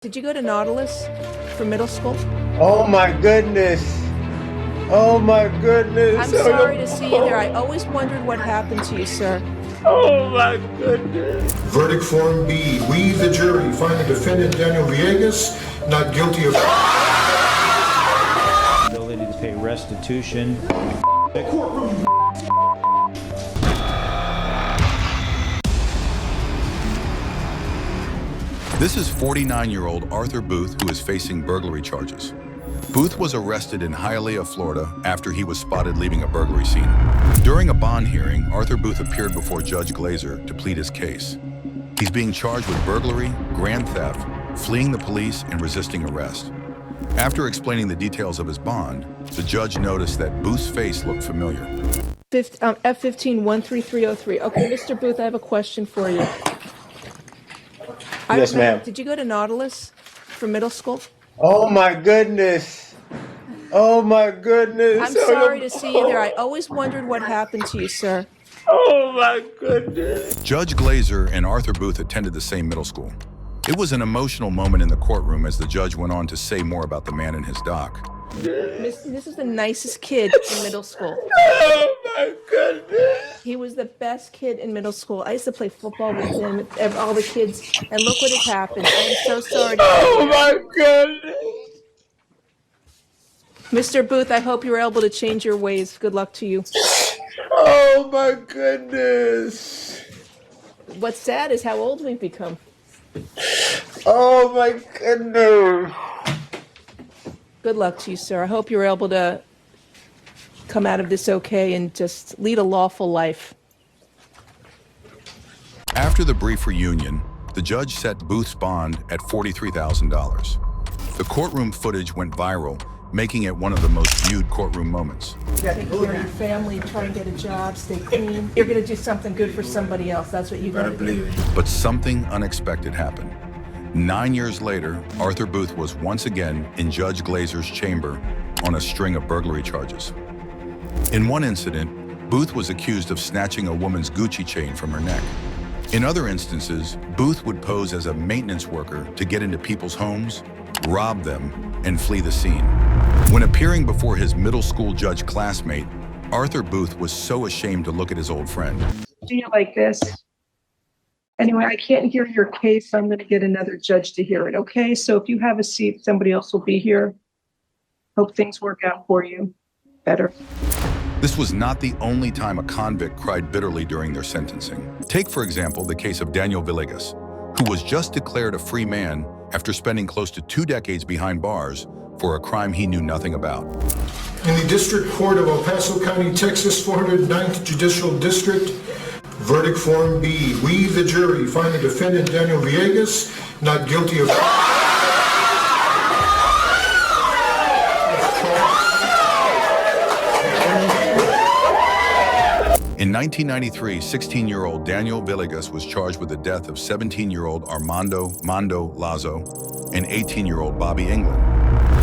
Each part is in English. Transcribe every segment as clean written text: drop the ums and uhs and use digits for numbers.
Did you go to Nautilus for middle school? Oh my goodness. Oh my goodness. I'm sorry to see you there. I always wondered what happened to you, sir. Oh my goodness. Verdict Form B. We, the jury, find the defendant Daniel Villegas not guilty of ability to pay restitution. Courtroom. This is 49-year-old Arthur Booth, who is facing burglary charges. Booth was arrested in Hialeah, Florida, after he was spotted leaving a burglary scene. During a bond hearing, Arthur Booth appeared before Judge Glazer to plead his case. He's being charged with burglary, grand theft, fleeing the police, and resisting arrest. After explaining the details of his bond, the judge noticed that Booth's face looked familiar. F15-13303. Okay, Mr. Booth, I have a question for you. Yes, ma'am. Did you go to Nautilus for middle school? Oh my goodness. Oh my goodness. I'm sorry to see you there. I always wondered what happened to you, sir. Oh my goodness. Judge Glazer and Arthur Booth attended the same middle school. It was an emotional moment in the courtroom as the judge went on to say more about the man in his dock. This is the nicest kid in middle school. Oh my goodness. He was the best kid in middle school. I used to play football with him, all the kids, and look what has happened. I am so sorry. Oh my goodness. Mr. Booth, I hope you were able to change your ways. Good luck to you. Oh my goodness. What's sad is how old we've become. Oh my goodness. Good luck to you, sir. I hope you're able to come out of this okay and just lead a lawful life. After the brief reunion, the judge set Booth's bond at $43,000. The courtroom footage went viral, making it one of the most viewed courtroom moments. Take care of your family, try and get a job, stay clean. You're going to do something good for somebody else. That's what you got to do. But something unexpected happened. 9 years later, Arthur Booth was once again in Judge Glazer's chamber on a string of burglary charges. In one incident, Booth was accused of snatching a woman's Gucci chain from her neck. In other instances, Booth would pose as a maintenance worker to get into people's homes, rob them, and flee the scene. When appearing before his middle school judge classmate, Arthur Booth was so ashamed to look at his old friend. Do you like this? Anyway, I can't hear your case, so I'm going to get another judge to hear it, okay? So if you have a seat, somebody else will be here. Hope things work out for you better. This was not the only time a convict cried bitterly during their sentencing. Take, for example, the case of Daniel Villegas, who was just declared a free man after spending close to 2 decades behind bars for a crime he knew nothing about. In the District Court of El Paso County, Texas, 409th Judicial District, Verdict Form B. We, the jury, find the defendant Daniel Villegas not guilty of In 1993, 16-year-old Daniel Villegas was charged with the death of 17-year-old Armando "Mondo" Lazo and 18-year-old Bobby England.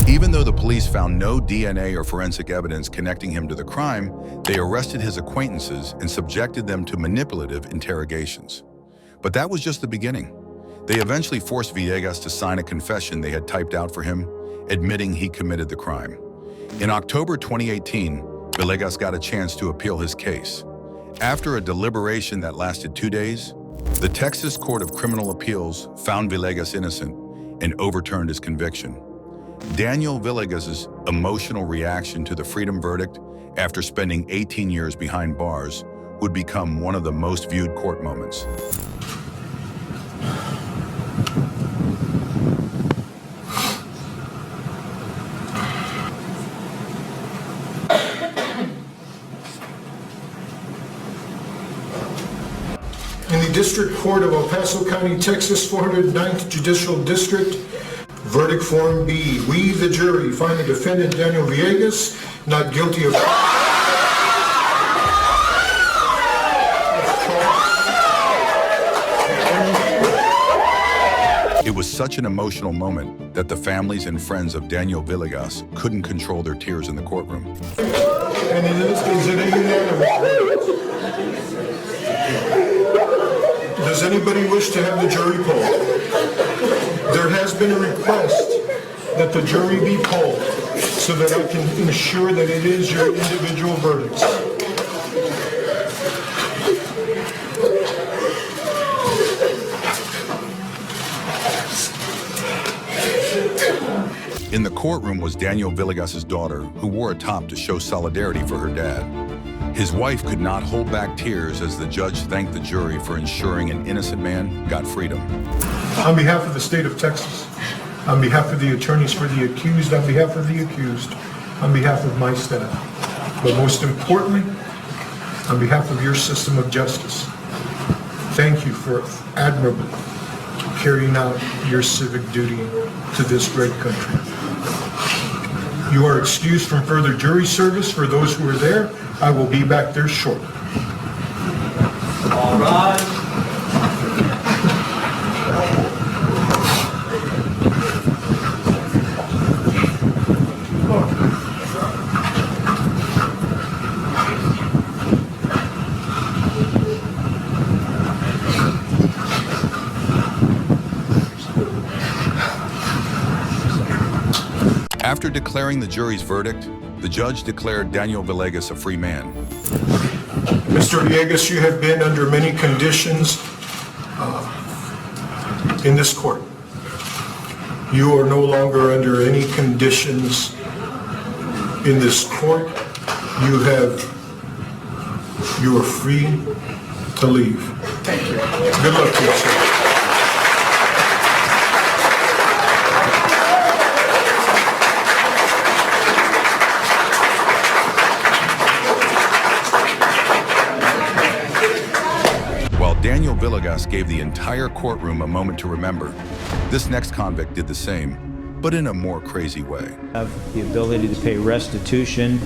Even though the police found no DNA or forensic evidence connecting him to the crime, they arrested his acquaintances and subjected them to manipulative interrogations. But that was just the beginning. They eventually forced Villegas to sign a confession they had typed out for him, admitting he committed the crime. In October 2018, Villegas got a chance to appeal his case. After a deliberation that lasted 2 days, the Texas Court of Criminal Appeals found Villegas innocent and overturned his conviction. Daniel Villegas' emotional reaction to the freedom verdict after spending 18 years behind bars would become one of the most viewed court moments. In the District Court of El Paso County, Texas, 409th Judicial District, Verdict Form B. We, the jury, find the defendant Daniel Villegas not guilty of It was such an emotional moment that the families and friends of Daniel Villegas couldn't control their tears in the courtroom. And in this case, it unanimous. Does anybody wish to have the jury polled? There There has been a request that the jury be polled so that I can ensure that it is your individual verdicts. In the courtroom was Daniel Villegas' daughter, who wore a top to show solidarity for her dad. His wife could not hold back tears as the judge thanked the jury for ensuring an innocent man got freedom. On behalf of the state of Texas, on behalf of the attorneys for the accused, on behalf of the accused, on behalf of my staff, but most importantly, on behalf of your system of justice, thank you for admirably carrying out your civic duty to this great country. You are excused from further jury service. For those who are there, I will be back there shortly. All right. After declaring the jury's verdict, the judge declared Daniel Villegas a free man. Mr. Villegas, you have been under many conditions in this court. You are no longer under any conditions in this court. You are free to leave. Thank you. Good luck to you, sir. Daniel Villegas gave the entire courtroom a moment to remember. This next convict did the same, but in a more crazy way. Have the ability to pay restitution.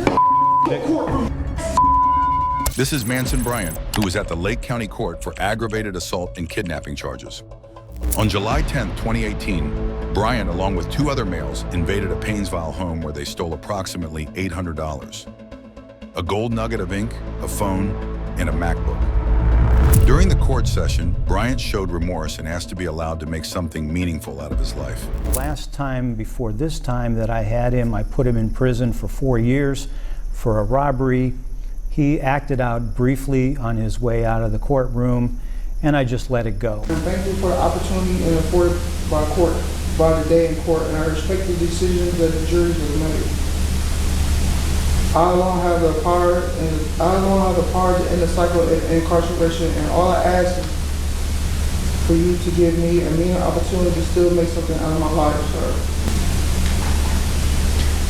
This is Manson Bryant, who was at the Lake County Court for aggravated assault and kidnapping charges. On July 10, 2018, Bryant, along with two other males, invaded a Painesville home where they stole approximately $800, a gold nugget of ink, a phone, and a MacBook. During the court session, Bryant showed remorse and asked to be allowed to make something meaningful out of his life. Last time before this time that I had him, I put him in prison for 4 years for a robbery. He acted out briefly on his way out of the courtroom, and I just let it go. I'm thankful for the opportunity and afforded by the day in court, and I respect the decisions that the juries have made. I alone have the power, to end the cycle of incarceration, and all I ask is for you to give me a meaningful opportunity to still make something out of my life, sir.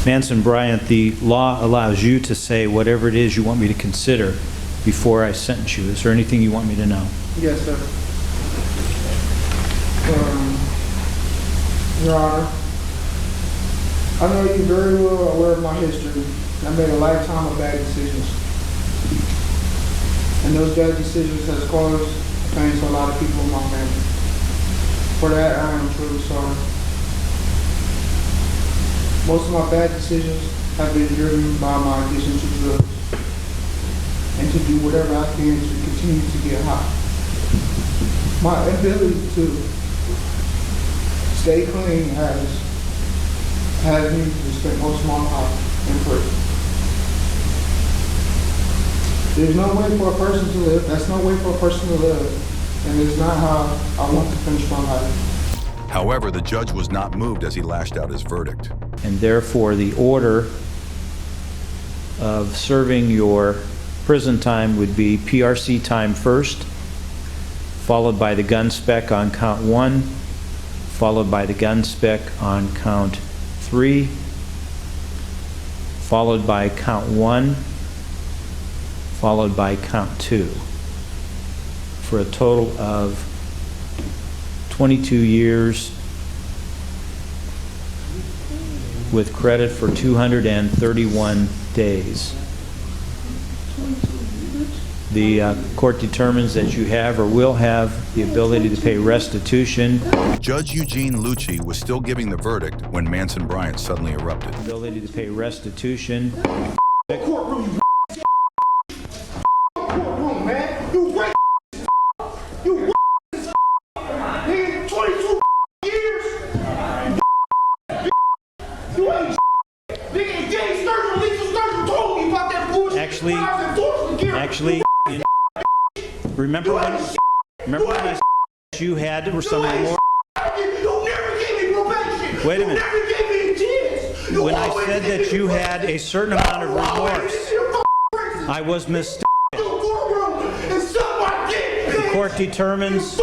Manson Bryant, the law allows you to say whatever it is you want me to consider before I sentence you. Is there anything you want me to know? Yes, sir. Your Honor, I know you're very well aware of my history. I made a lifetime of bad decisions. And those bad decisions has caused pain to a lot of people in my family. For that, I am truly sorry. Most of my bad decisions have been driven by my addiction to drugs and to do whatever I can to continue to get high. My ability to stay clean has me to spend most of my life in prison. There's no way for a person to live. That's no way for a person to live. And it's not how I want to finish my life. However, the judge was not moved as he lashed out his verdict. And therefore, the order of serving your prison time would be PRC time first, followed by the gun spec on count 1, followed by the gun spec on count 3, followed by count 1, followed by count 2, for a total of 22 years with credit for 231 days. The court determines that you have or will have the ability to pay restitution. Judge Eugene Lucci was still giving the verdict when Manson Bryant suddenly erupted. Ability to pay restitution. Courtroom, man. You 22 years. Actually, remember when I said you had some remorse? You never gave me probation. Wait a minute. You never gave me a chance. When I said that you had a certain amount of remorse, I was mistaken. The court determines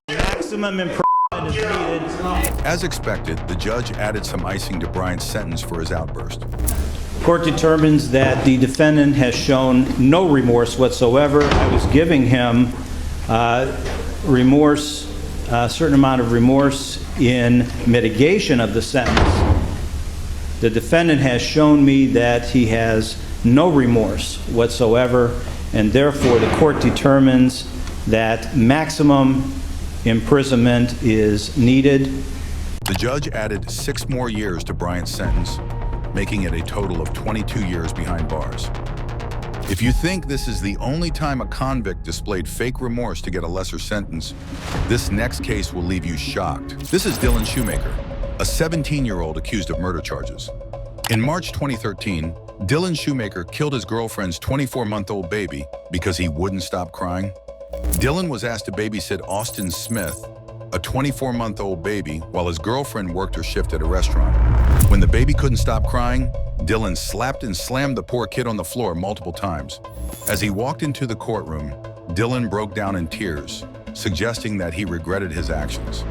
maximum imprisonment is needed. As expected, the judge added some icing to Bryant's sentence for his outburst. Court determines that the defendant has shown no remorse whatsoever. I was giving him remorse, a certain amount of remorse in mitigation of the sentence. The defendant has shown me that he has no remorse whatsoever, and therefore the court determines that maximum imprisonment is needed. The judge added 6 more years to Bryant's sentence, making it a total of 22 years behind bars. If you think this is the only time a convict displayed fake remorse to get a lesser sentence, this next case will leave you shocked. This is Dylan Shoemaker, a 17-year-old accused of murder charges. In March 2013, Dylan Shoemaker killed his girlfriend's 24-month-old baby because he wouldn't stop crying. Dylan was asked to babysit Austin Smith, a 24-month-old baby, while his girlfriend worked her shift at a restaurant. When the baby couldn't stop crying, Dylan slapped and slammed the poor kid on the floor multiple times. As he walked into the courtroom, Dylan broke down in tears, suggesting that he regretted his actions.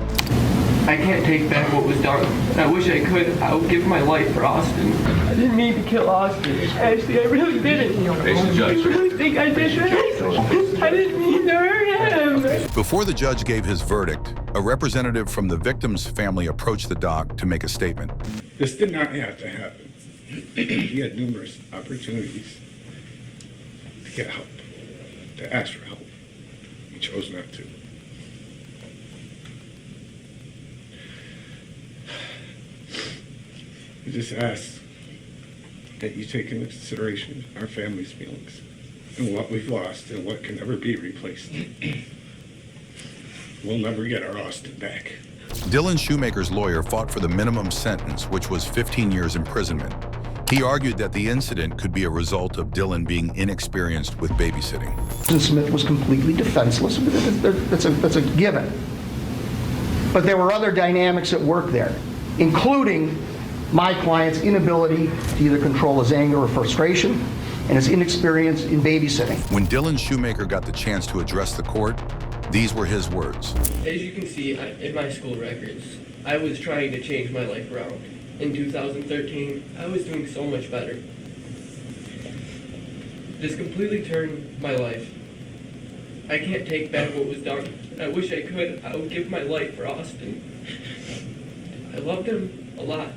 I can't take back what was done. I wish I could. I would give my life for Austin. I didn't mean to kill Austin. Actually, I really didn't. I really think I did that. I didn't mean to hurt him. Before the judge gave his verdict, a representative from the victim's family approached the dock to make a statement. This did not have to happen. He had numerous opportunities to get help, to ask for help. He chose not to. I just ask that you take into consideration our family's feelings and what we've lost and what can never be replaced. We'll never get our Austin back. Dylan Shoemaker's lawyer fought for the minimum sentence, which was 15 years imprisonment. He argued that the incident could be a result of Dylan being inexperienced with babysitting. Smith was completely defenseless. That's a given. But there were other dynamics at work there, including my client's inability to either control his anger or frustration and his inexperience in babysitting. When Dylan Shoemaker got the chance to address the court, these were his words. As you can see in my school records, I was trying to change my life around. In 2013, I was doing so much better. This completely turned my life. I can't take back what was done. I wish I could. I would give my life for Austin. I loved him a lot.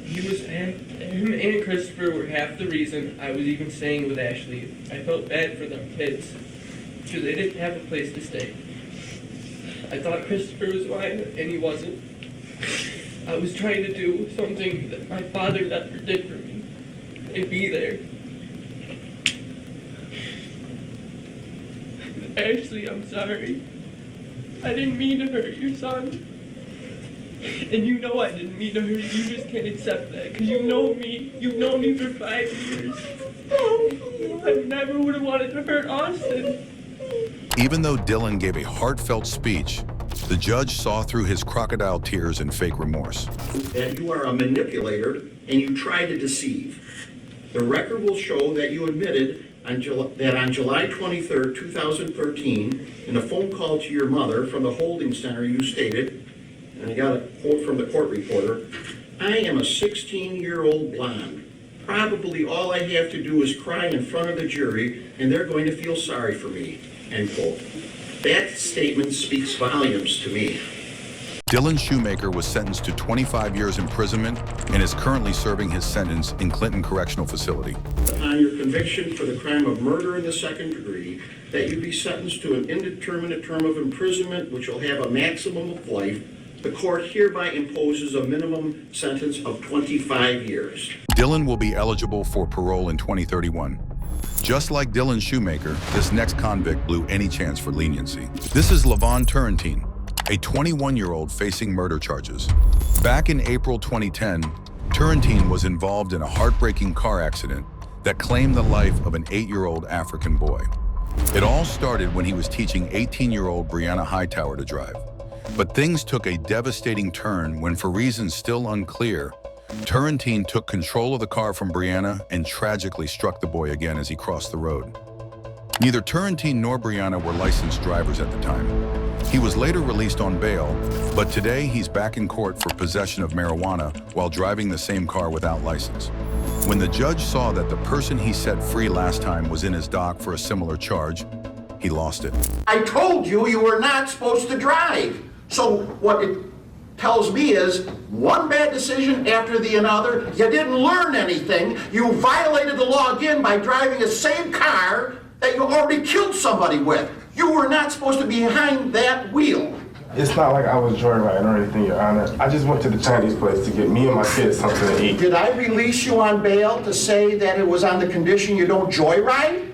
Him and Christopher were half the reason I was even staying with Ashley. I felt bad for them kids because they didn't have a place to stay. I thought Christopher was mine, and he wasn't. I was trying to do something that my father never did for me, and be there. Ashley, I'm sorry. I didn't mean to hurt your son. And you know I didn't mean to hurt you. You just can't accept that because you know me. You've known me for 5 years. I never would have wanted to hurt Austin. Even though Dylan gave a heartfelt speech, the judge saw through his crocodile tears and fake remorse. That you are a manipulator and you try to deceive. The record will show that you admitted that on July 23rd, 2013, in a phone call to your mother from the holding center, you stated, and I got a quote from the court reporter, "I am a 16-year-old blonde. Probably all I have to do is cry in front of the jury and they're going to feel sorry for me," end quote. That statement speaks volumes to me. Dylan Shoemaker was sentenced to 25 years imprisonment and is currently serving his sentence in Clinton Correctional Facility. Upon your conviction for the crime of murder in the second degree, that you be sentenced to an indeterminate term of imprisonment which will have a maximum of life, the court hereby imposes a minimum sentence of 25 years. Dylan will be eligible for parole in 2031. Just like Dylan Shoemaker, this next convict blew any chance for leniency. This is Levon Turrentine, a 21-year-old facing murder charges. Back in April 2010, Turrentine was involved in a heartbreaking car accident that claimed the life of an 8-year-old African boy. It all started when he was teaching 18-year-old Brianna Hightower to drive. But things took a devastating turn when, for reasons still unclear, Turrentine took control of the car from Brianna and tragically struck the boy again as he crossed the road. Neither Turrentine nor Brianna were licensed drivers at the time. He was later released on bail, but today he's back in court for possession of marijuana while driving the same car without license. When the judge saw that the person he set free last time was in his dock for a similar charge, he lost it. I told you you were not supposed to drive. So what it tells me is one bad decision after the another. You didn't learn anything. You violated the law again by driving the same car that you already killed somebody with. You were not supposed to be behind that wheel. It's not like I was joyriding or anything, Your Honor. I just went to the Chinese place to get me and my kids something to eat. Did I release you on bail to say that it was on the condition you don't joyride?